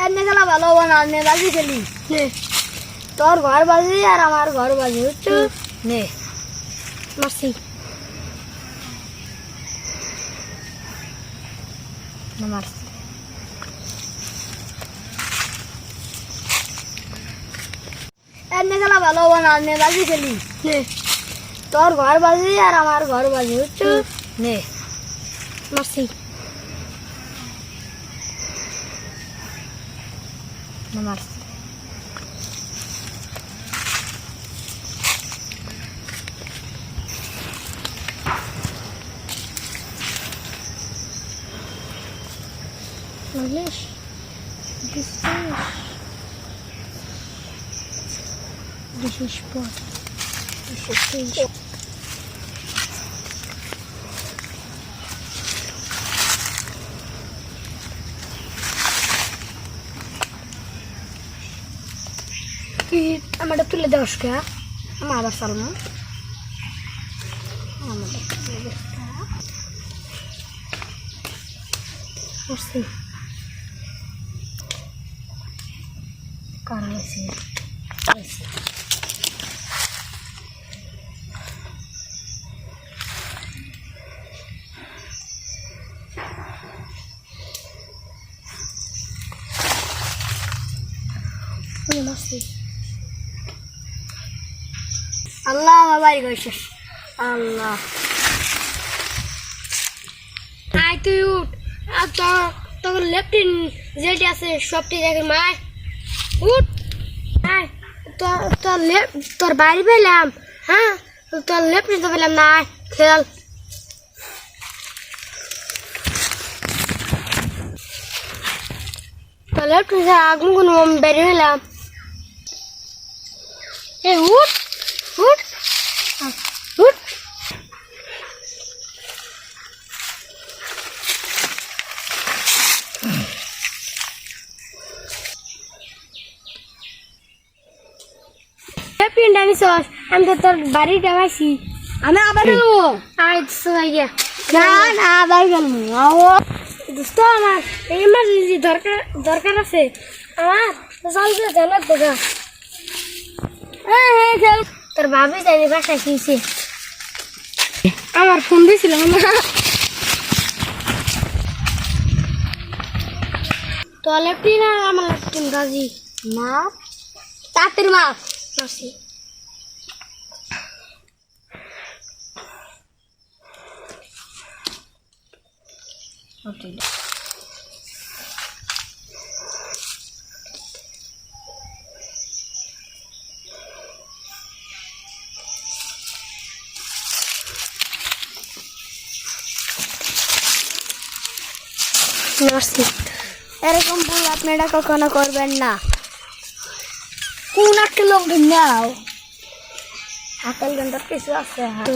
এনে খেলা ভালো হবো না, নে বাজি খেলি। নে তোর ঘর বাজি আর আমার ঘর বাজি, বুঝছো? নে মারছি। মারছি। এনে খেলা ভালো হবো না, নে বাজি খেলি। নে তোর ঘর বাজি আর আমার ঘর বাজি, বুঝছো? নে মারছি। মারছি। Малыш, дышишь спать, дышишь. Ты, আমার তুলে দাও কে? আমার আবার সালমু। আমার তুলে দাও। বসি। কারাইছি। বসি। আল্লাহ আমার বাড়ি গেছে। আল্লাহ। আয় তুই উঠ। আর তোর লেফটিন যেটি আছে সবটি দেখে মায়। উঠ। আয় তোর বাড়ি পেলাম। হ্যাঁ তোর লেফটিন তো পেলাম না। খেল। তোর লেফটিন আগুন কোনো বেরিয়ে পেলাম। এ উঠ উঠ উঠ। আমি তো তোর বাড়িটা পাইছি। আমি আবার গেলবো। না না আবার গেলবো। দোস্ত আমার ইমার্জেন্সি দরকার আছে। আমার চলছে জানার দেখা। হ্যাঁ তোর ভাবি জানি বাসায় খেয়েছে। আমার ফোন দিয়েছিলাম না। তো লেফটিন আর আমার লেফটিন গাজি মা তাঁতের মাছ আসি। এরকম ভুল আপনারা কখনো করবেন না। কোন একটা লোক নাও আকাল গন্ডার কিছু আছে। হ্যাঁ